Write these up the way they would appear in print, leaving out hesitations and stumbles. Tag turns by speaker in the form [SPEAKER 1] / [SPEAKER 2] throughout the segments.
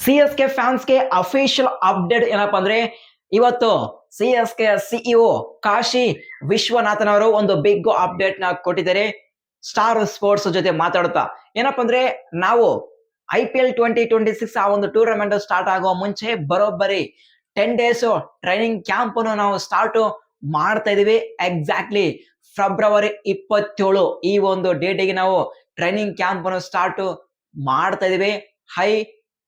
[SPEAKER 1] CSK ಫ್ಯಾನ್ಸ್ಗೆ official update ಏನಪ್ಪಾ ಅಂದ್ರೆ ಇವತ್ತು CSK ಸಿಇಒ ಕಾಶಿ ವಿಶ್ವನಾಥನ್ ಅವರು ಒಂದು ಬಿಗ್ ಅಪ್ಡೇಟ್ ನ ಕೊಟ್ಟಿದ್ದಾರೆ. ಸ್ಟಾರ್ ಸ್ಪೋರ್ಟ್ಸ್ ಜೊತೆ ಮಾತಾಡ್ತಾ ಏನಪ್ಪಾ ಅಂದ್ರೆ ನಾವು IPL 2026 ಆ ಒಂದು ಟೂರ್ನಮೆಂಟ್ ಸ್ಟಾರ್ಟ್ ಆಗುವ ಮುಂಚೆ ಬರೋಬ್ಬರಿ 10 ಡೇಸ್ ಟ್ರೈನಿಂಗ್ ಕ್ಯಾಂಪ್ ಅನ್ನು ನಾವು ಸ್ಟಾರ್ಟ್ ಮಾಡ್ತಾ ಇದೀವಿ. ಎಕ್ಸಾಕ್ಟ್ಲಿ ಫೆಬ್ರವರಿ 27 ಈ ಒಂದು ಡೇಟಿಗೆ ನಾವು ಟ್ರೈನಿಂಗ್ ಕ್ಯಾಂಪ್ ಅನ್ನು ಸ್ಟಾರ್ಟ್ ಮಾಡ್ತಾ ಇದೀವಿ. ಹೈ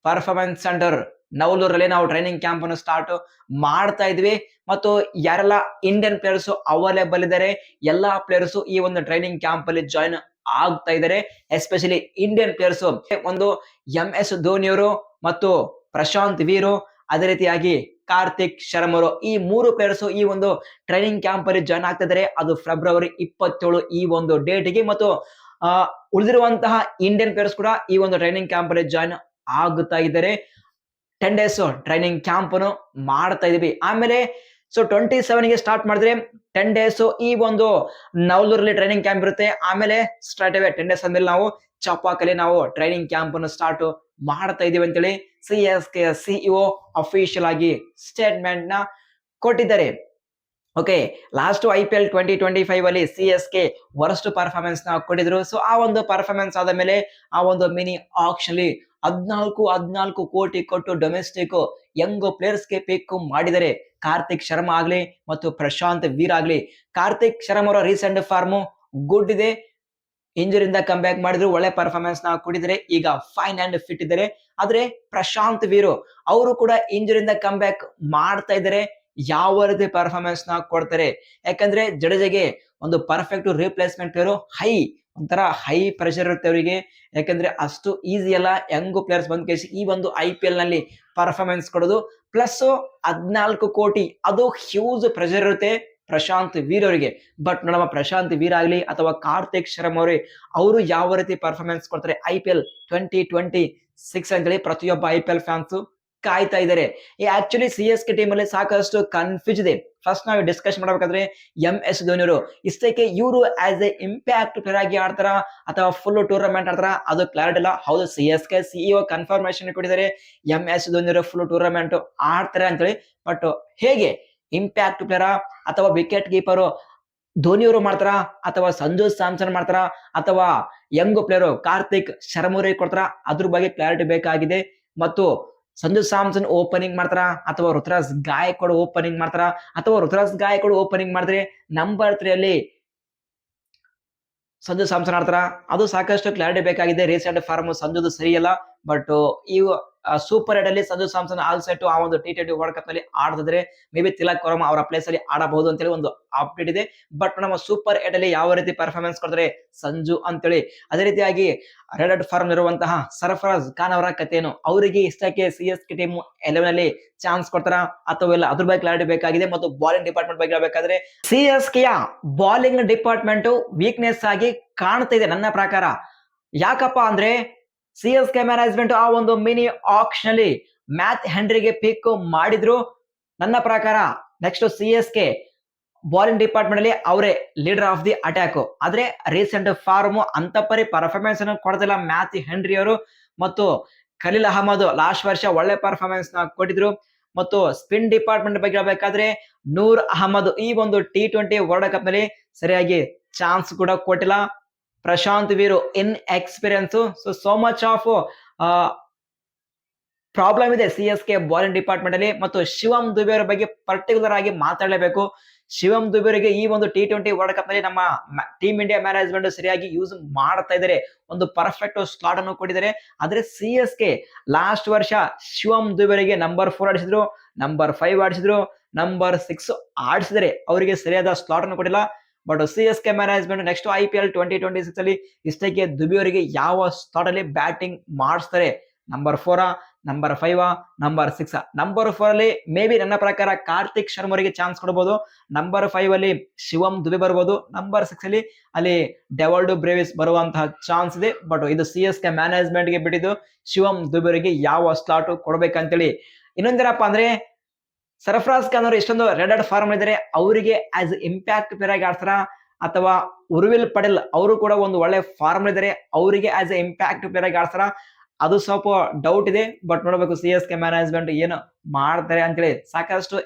[SPEAKER 1] ಪರ್ಫಾರ್ಮೆನ್ಸ್ ಸೆಂಟರ್ ನವಲೂರಲ್ಲಿ ನಾವು ಟ್ರೈನಿಂಗ್ ಕ್ಯಾಂಪ್ ಅನ್ನು ಸ್ಟಾರ್ಟ್ ಮಾಡ್ತಾ ಇದ್ವಿ. ಮತ್ತು ಯಾರೆಲ್ಲ ಇಂಡಿಯನ್ ಪ್ಲೇಯರ್ಸ್ ಅವೈಲೇಬಲ್ ಇದ್ದಾರೆ ಎಲ್ಲಾ ಪ್ಲೇಯರ್ಸ್ ಈ ಒಂದು ಟ್ರೈನಿಂಗ್ ಕ್ಯಾಂಪ್ ಅಲ್ಲಿ ಜಾಯಿನ್ ಆಗ್ತಾ ಇದ್ದಾರೆ. ಎಸ್ಪೆಷಲಿ ಇಂಡಿಯನ್ ಪ್ಲೇಯರ್ಸ್ ಒಂದು MS ಧೋನಿ ಅವರು ಮತ್ತು ಪ್ರಶಾಂತ್ ವೀರು, ಅದೇ ರೀತಿಯಾಗಿ ಕಾರ್ತಿಕ್ ಶರ್ಮ ಅವರು, ಈ ಮೂರು ಪ್ಲೇಯರ್ಸ್ ಈ ಒಂದು ಟ್ರೈನಿಂಗ್ ಕ್ಯಾಂಪ್ ಅಲ್ಲಿ ಜಾಯ್ನ್ ಆಗ್ತಾ ಇದ್ದಾರೆ. ಅದು ಫೆಬ್ರವರಿ 27 ಈ ಒಂದು ಡೇಟ್ಗೆ. ಮತ್ತು ಉಳಿದಿರುವಂತಹ ಇಂಡಿಯನ್ ಪ್ಲೇಯರ್ಸ್ ಕೂಡ ಈ ಒಂದು ಟ್ರೈನಿಂಗ್ ಕ್ಯಾಂಪ್ ಅಲ್ಲಿ ಜಾಯ್ನ್ ಆಗುತ್ತಾ ಇದ್ದಾರೆ. 10 ಡೇಸ್ ಟ್ರೈನಿಂಗ್ ಕ್ಯಾಂಪ್ ಅನ್ನು ಮಾಡ್ತಾ ಇದೀವಿ. ಆಮೇಲೆ 27 ಗೆ ಸ್ಟಾರ್ಟ್ ಮಾಡಿದ್ರೆ 10 ಡೇಸ್ ಈ ಒಂದು ನವಲೂರಲ್ಲಿ ಟ್ರೈನಿಂಗ್ ಕ್ಯಾಂಪ್ ಇರುತ್ತೆ. ಆಮೇಲೆ ಸ್ಟ್ರೈಟ್ ಅವೇ 10 ಡೇಸ್ ಆದ್ಮೇಲೆ ನಾವು ಚಪಾಕಲ್ಲಿ ನಾವು ಟ್ರೈನಿಂಗ್ ಕ್ಯಾಂಪ್ ಅನ್ನು ಸ್ಟಾರ್ಟ್ ಮಾಡ್ತಾ ಇದೀವಿ ಅಂತೇಳಿ CSK ಸಿಇಒ ಅಫಿಷಿಯಲ್ ಆಗಿ ಸ್ಟೇಟ್ಮೆಂಟ್ ನ ಕೊಟ್ಟಿದ್ದಾರೆ. ಓಕೆ, ಲಾಸ್ಟ್ IPL 2025 ಅಲ್ಲಿ CSK ವರ್ಸ್ಟ್ ಪರ್ಫಾರ್ಮೆನ್ಸ್ ನ ಕೊಟ್ಟಿದ್ರು. ಸೊ ಆ ಒಂದು ಪರ್ಫಾರ್ಮೆನ್ಸ್ ಆದ ಮೇಲೆ ಆ ಒಂದು ಮಿನಿ ಆಕ್ಷನ್ ಅಲ್ಲಿ 14 ಕೋಟಿ ಕೊಟ್ಟು ಡೊಮೆಸ್ಟಿಕ್ ಯಂಗ್ ಪ್ಲೇಯರ್ಸ್ ಗೆ ಪಿಕ್ ಮಾಡಿದರೆ. ಕಾರ್ತಿಕ್ ಶರ್ಮಾ ಆಗ್ಲಿ ಮತ್ತು ಪ್ರಶಾಂತ್ ವೀರ್ ಆಗ್ಲಿ. ಕಾರ್ತಿಕ್ ಶರ್ಮಾ ಅವರ ರೀಸೆಂಟ್ ಫಾರ್ಮ್ ಗುಡ್ ಇದೆ, ಇಂಜುರಿಯಿಂದ ಕಮ್ ಬ್ಯಾಕ್ ಮಾಡಿದ್ರು, ಒಳ್ಳೆ ಪರ್ಫಾರ್ಮೆನ್ಸ್ ನ ಕೊಟ್ಟಿದ್ದಾರೆ, ಈಗ ಫೈನ್ ಅಂಡ್ ಫಿಟ್ ಇದ್ದಾರೆ. ಆದ್ರೆ ಪ್ರಶಾಂತ್ ವೀರು ಅವರು ಕೂಡ ಇಂಜುರಿಯಿಂದ ಕಮ್ ಬ್ಯಾಕ್ ಮಾಡ್ತಾ ಇದ್ದಾರೆ. ಯಾವ ರೀತಿ ಪರ್ಫಾರ್ಮೆನ್ಸ್ ನ ಕೊಡ್ತಾರೆ? ಯಾಕಂದ್ರೆ ಜಡೇಜಾಗೆ ಒಂದು ಪರ್ಫೆಕ್ಟ್ ರಿಪ್ಲೇಸ್ಮೆಂಟ್ ಪ್ಲೇಯರ್, ಒಂಥರ ಹೈ ಪ್ರೆಷರ್ ಇರುತ್ತೆ ಅವರಿಗೆ. ಯಾಕಂದ್ರೆ ಅಷ್ಟು ಈಸಿ ಅಲ್ಲ ಯಂಗ್ ಪ್ಲೇಯರ್ಸ್ ಬಂದ್ ಕೇಸಿ ಈ ಒಂದು IPL ನಲ್ಲಿ ಪರ್ಫಾರ್ಮೆನ್ಸ್ ಕೊಡೋದು. ಪ್ಲಸ್ 14 ಕೋಟಿ ಅದು ಹ್ಯೂಜ್ ಪ್ರೆಷರ್ ಇರುತ್ತೆ ಪ್ರಶಾಂತ್ ವೀರ್ ಅವರಿಗೆ. ಬಟ್ ನೋಡಮ್ಮ, ಪ್ರಶಾಂತ್ ವೀರ್ ಆಗ್ಲಿ ಅಥವಾ ಕಾರ್ತಿಕ್ ಶರ್ಮಾ ಅವರೇ, ಅವರು ಯಾವ ರೀತಿ ಪರ್ಫಾರ್ಮೆನ್ಸ್ ಕೊಡ್ತಾರೆ IPL 2026 ಅಂತೇಳಿ ಪ್ರತಿಯೊಬ್ಬ IPL ಫ್ಯಾನ್ಸ್ ಕಾಯ್ತಾ ಇದ್ದಾರೆ. ಈ ಆಕ್ಚುಲಿ CSK ಟೀಮ್ ಅಲ್ಲಿ ಸಾಕಷ್ಟು ಕನ್ಫ್ಯೂಸ್ ಇದೆ. ಫಸ್ಟ್ ನಾವು ಡಿಸ್ಕಸ್ ಮಾಡಬೇಕಾದ್ರೆ MS ಧೋನಿ ಅವರು ಇಷ್ಟಕ್ಕೆ ಇವರು ಆಸ್ ಎ ಇಂಪ್ಯಾಕ್ಟ್ ಪ್ಲೇಯರ್ ಆಗಿ ಆಡ್ತಾರ ಅಥವಾ ಫುಲ್ ಟೂರ್ನಮೆಂಟ್ ಆಡ್ತಾರ ಅದು ಕ್ಲಾರಿಟಿ ಇಲ್ಲ. ಹೌದು, CSK ಸಿಇಒ ಕನ್ಫರ್ಮೇಶನ್ ಕೊಟ್ಟಿದ್ದಾರೆ MS ಧೋನಿ ಅವರು ಫುಲ್ ಟೂರ್ನಮೆಂಟ್ ಆಡ್ತಾರೆ ಅಂತೇಳಿ. ಬಟ್ ಹೇಗೆ ಇಂಪ್ಯಾಕ್ಟ್ ಪ್ಲೇಯರ್ ಅಥವಾ ವಿಕೆಟ್ ಕೀಪರ್ ಧೋನಿ ಅವರು ಮಾಡ್ತಾರ ಅಥವಾ ಸಂಜು ಸ್ಯಾಮ್ಸನ್ ಮಾಡ್ತಾರ ಅಥವಾ ಯಂಗ್ ಪ್ಲೇಯರ್ ಕಾರ್ತಿಕ್ ಶರ್ಮಾ ಅವರಿಗೆ ಕೊಡ್ತಾರ, ಅದ್ರ ಬಗ್ಗೆ ಕ್ಲಾರಿಟಿ ಬೇಕಾಗಿದೆ. ಮತ್ತು ಸಂಜು ಸ್ಯಾಮ್ಸನ್ ಓಪನಿಂಗ್ ಮಾಡ್ತಾರ ಅಥವಾ ಋತುರಾಜ್ ಗಾಯಕ್ವಾಡ್ ಓಪನಿಂಗ್ ಮಾಡ್ತಾರ ಅಥವಾ ಋತುರಾಜ್ ಗಾಯಕ್ವಾಡ್ ಓಪನಿಂಗ್ ಮಾಡಿದ್ರೆ ನಂಬರ್ 3 ಅಲ್ಲಿ ಸಂಜು ಸ್ಯಾಮ್ಸನ್ ಆಡ್ತಾರ, ಅದು ಸಾಕಷ್ಟು ಕ್ಲಾರಿಟಿ ಬೇಕಾಗಿದೆ. ರೀಸೆಂಟ್ ಫಾರ್ಮ್ ಸಂಜುದು ಸರಿಯಲ್ಲ. ಬಟ್ ಈ ಸೂಪರ್ ಏಟ್ ಅಲ್ಲಿ ಸಂಜು ಸ್ಯಾಮ್ಸನ್ ಆಲ್ ಸೆಟ್ ಆ ಒಂದು T20 ವರ್ಲ್ಡ್ ಕಪ್ ನಲ್ಲಿ ಆಡಿದ್ರೆ ಮೇ ಬಿ ತಿಲಕ್ ವರ್ಮಾ ಅವರ ಪ್ಲೇಸ್ ಅಲ್ಲಿ ಆಡಬಹುದು ಅಂತೇಳಿ ಒಂದು ಅಪ್ಡೇಟ್ ಇದೆ. ಬಟ್ ನಮ್ಮ ಸೂಪರ್ ಏಟ್ ಅಲ್ಲಿ ಯಾವ ರೀತಿ ಪರ್ಫಾರ್ಮೆನ್ಸ್ ಕೊಡ್ತಾರೆ ಸಂಜು ಅಂತೇಳಿ. ಅದೇ ರೀತಿಯಾಗಿ ರೆಡ್ ಫಾರ್ಮ್ ಇರುವಂತಹ ಸರ್ಫರಾಜ್ ಖಾನ್ ಅವರ ಕಥೆಯನ್ನು, ಅವರಿಗೆ ಇಷ್ಟಕ್ಕೆ CSK ಟೀಮ್ 11 ಅಲ್ಲಿ ಚಾನ್ಸ್ ಕೊಡ್ತಾರ ಅಥವಾ ಇಲ್ಲ, ಅದ್ರ ಬಗ್ಗೆ ಕ್ಲಾರಿಟಿ ಬೇಕಾಗಿದೆ. ಮತ್ತು ಬಾಲಿಂಗ್ ಡಿಪಾರ್ಟ್ಮೆಂಟ್ ಬಗ್ಗೆ ಹೇಳ್ಬೇಕಾದ್ರೆ CSK ಯ ಬಾಲಿಂಗ್ ಡಿಪಾರ್ಟ್ಮೆಂಟ್ ವೀಕ್ನೆಸ್ ಆಗಿ ಕಾಣ್ತಾ ಇದೆ ನನ್ನ ಪ್ರಕಾರ. ಯಾಕಪ್ಪ ಅಂದ್ರೆ CSK ಮ್ಯಾನೇಜ್ಮೆಂಟ್ ಆ ಒಂದು ಮಿನಿ ಆಕ್ಷನ್ ಅಲ್ಲಿ ಮ್ಯಾಥ್ ಹೆನ್ರಿಗೆ ಪಿಕ್ ಮಾಡಿದ್ರು. ನನ್ನ ಪ್ರಕಾರ ನೆಕ್ಸ್ಟ್ CSK ಬಾಲಿಂಗ್ ಡಿಪಾರ್ಟ್ಮೆಂಟ್ ಅಲ್ಲಿ ಅವರೇ ಲೀಡರ್ ಆಫ್ ದಿ ಅಟ್ಯಾಕ್. ಆದ್ರೆ ರೀಸೆಂಟ್ ಫಾರ್ಮ್ ಅಂತ ಪರಿ ಪರ್ಫಾರ್ಮೆನ್ಸ್ ಅನ್ನು ಕೊಡ್ತಿಲ್ಲ ಮ್ಯಾಥ್ ಹೆನ್ರಿ ಅವರು. ಮತ್ತು ಖಲೀಲ್ ಅಹಮದ್ ಲಾಸ್ಟ್ ವರ್ಷ ಒಳ್ಳೆ ಪರ್ಫಾರ್ಮೆನ್ಸ್ ನ ಕೊಟ್ಟಿದ್ರು. ಮತ್ತು ಸ್ಪಿನ್ ಡಿಪಾರ್ಟ್ಮೆಂಟ್ ಬಗ್ಗೆ ಹೇಳ್ಬೇಕಾದ್ರೆ ನೂರ್ ಅಹಮದ್ ಈ ಒಂದು T20 ವರ್ಲ್ಡ್ ಕಪ್ ನಲ್ಲಿ ಸರಿಯಾಗಿ ಚಾನ್ಸ್ ಕೂಡ ಕೊಟ್ಟಿಲ್ಲ. Prashant Veer in experience. So much of problem ಇದೆ CSK ಬಾಲಿಂಗ್ ಡಿಪಾರ್ಟ್ಮೆಂಟ್ ಅಲ್ಲಿ. ಮತ್ತು ಶಿವಂ ದುಬೆ ಅವರ ಬಗ್ಗೆ ಪರ್ಟಿಕ್ಯುಲರ್ ಆಗಿ ಮಾತಾಡಲೇಬೇಕು. ಶಿವಂ ದುಬೆ ಅವರಿಗೆ ಈ ಒಂದು T20 ವರ್ಲ್ಡ್ ಕಪ್ ನಲ್ಲಿ ನಮ್ಮ ಟೀಮ್ ಇಂಡಿಯಾ ಮ್ಯಾನೇಜ್ಮೆಂಟ್ ಸರಿಯಾಗಿ ಯೂಸ್ ಮಾಡ್ತಾ ಇದ್ದಾರೆ. ಒಂದು ಪರ್ಫೆಕ್ಟ್ ಸ್ಲಾಟ್ ಅನ್ನು ಕೊಟ್ಟಿದ್ದಾರೆ. ಆದ್ರೆ CSK ಲಾಸ್ಟ್ ವರ್ಷ ಶಿವಂ ದುಬೆ ಅವರಿಗೆ ನಂಬರ್ 4 ಆಡಿಸಿದ್ರು, ನಂಬರ್ 5 ಆಡಿಸಿದ್ರು, ನಂಬರ್ 6 ಆಡಿಸಿದರೆ ಅವರಿಗೆ ಸರಿಯಾದ ಸ್ಲಾಟ್ ಅನ್ನು ಕೊಟ್ಟಿಲ್ಲ. But CSK management next IPL 2026 ಅಲ್ಲಿ ಇಷ್ಟಕ್ಕೆ ದುಬೆ ಅವರಿಗೆ ಯಾವ ಸ್ಲಾಟ್ ಅಲ್ಲಿ ಬ್ಯಾಟಿಂಗ್ ಮಾಡಿಸ್ತಾರೆ, ನಂಬರ್ 4 ನಂಬರ್ 5 ನಂಬರ್ 6. ನಂಬರ್ 4 ಅಲ್ಲಿ ಮೇ ಬಿ ನನ್ನ ಪ್ರಕಾರ ಕಾರ್ತಿಕ್ ಶರ್ಮಾ ಅವರಿಗೆ ಚಾನ್ಸ್ ಕೊಡಬಹುದು. ನಂಬರ್ 5 ಅಲ್ಲಿ ಶಿವಂ ದುಬೆ ಬರಬಹುದು. ನಂಬರ್ 6 ಅಲ್ಲಿ ಡೆವಾಲ್ಡೋ ಬ್ರೇವಿಸ್ ಬರುವಂತಹ ಚಾನ್ಸ್ ಇದೆ. ಬಟ್ ಇದು CSK ಮ್ಯಾನೇಜ್ಮೆಂಟ್ ಗೆ ಬಿಟ್ಟಿದ್ದು ಶಿವಂ ದುಬೆ ಅವರಿಗೆ ಯಾವ ಸ್ಲಾಟ್ ಕೊಡ್ಬೇಕಂತೇಳಿ. ಇನ್ನೊಂದೇನಪ್ಪ ಅಂದ್ರೆ ಸರ್ಫರಾಜ್ ಖಾನ್ ಅವರು ಎಷ್ಟೊಂದು ರೆಡ್ ಫಾರ್ಮ್ ಇದ್ದಾರೆ, ಅವರಿಗೆ ಆಸ್ ಇಂಪ್ಯಾಕ್ಟ್ ಪ್ಲೇಯರ್ ಆಗಿ ಆಡ್ತಾರ ಅಥವಾ ಉರ್ವಿಲ್ ಪಟೇಲ್ ಅವರು ಕೂಡ ಒಂದು ಒಳ್ಳೆ ಫಾರ್ಮ್ ಇದ್ದಾರೆ, ಅವರಿಗೆ ಆಸ್ ಇಂಪ್ಯಾಕ್ಟ್ ಪ್ಲೇಯರ್ ಆಗಿ ಆಡ್ತಾರ. ಅದು ಸ್ವಲ್ಪ ಡೌಟ್ ಇದೆ. ಬಟ್ ನೋಡಬೇಕು ಸಿ.ಎಸ್.ಕೆ ಮ್ಯಾನೇಜ್ಮೆಂಟ್ ಏನು ಮಾಡ್ತಾರೆ ಅಂತೇಳಿ. ಸಾಕಷ್ಟು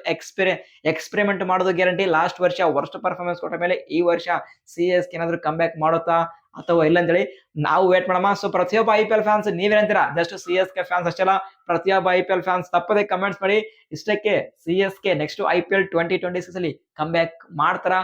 [SPEAKER 1] ಎಕ್ಸ್ಪೆರಿಮೆಂಟ್ ಮಾಡೋದು ಗ್ಯಾರಂಟಿ. ಲಾಸ್ಟ್ ವರ್ಷ ವರ್ಸ್ಟ್ ಪರ್ಫಾರ್ಮೆನ್ಸ್ ಕೊಟ್ಟ ಮೇಲೆ ಈ ವರ್ಷ ಸಿ.ಎಸ್.ಕೆ ಏನಾದ್ರು ಕಮ್ ಬ್ಯಾಕ್ ಮಾಡುತ್ತಾ ಅಥವಾ ಇಲ್ಲ ಅಂತೇಳಿ ನಾವು ವೇಟ್ ಮಾಡಮ್ಮ. ಸೊ ಪ್ರತಿಯೊಬ್ಬ ಐಪಿಎಲ್ ಫ್ಯಾನ್ಸ್ ನೀವೇನಂತೀರಾ? ಜಸ್ಟ್ ಸಿ.ಎಸ್.ಕೆ ಫ್ಯಾನ್ಸ್ ಅಷ್ಟೆಲ್ಲ, ಪ್ರತಿಯೊಬ್ಬ ಐಪಿಎಲ್ ಫ್ಯಾನ್ಸ್ ತಪ್ಪದೆ ಕಮೆಂಟ್ಸ್ ಮಾಡಿ. ಇಷ್ಟಕ್ಕೆ ಸಿ.ಎಸ್.ಕೆ ನೆಕ್ಸ್ಟ್ ಐಪಿಎಲ್ 2026 ಅಲ್ಲಿ ಕಮ್ ಬ್ಯಾಕ್ ಮಾಡ್ತಾರಾ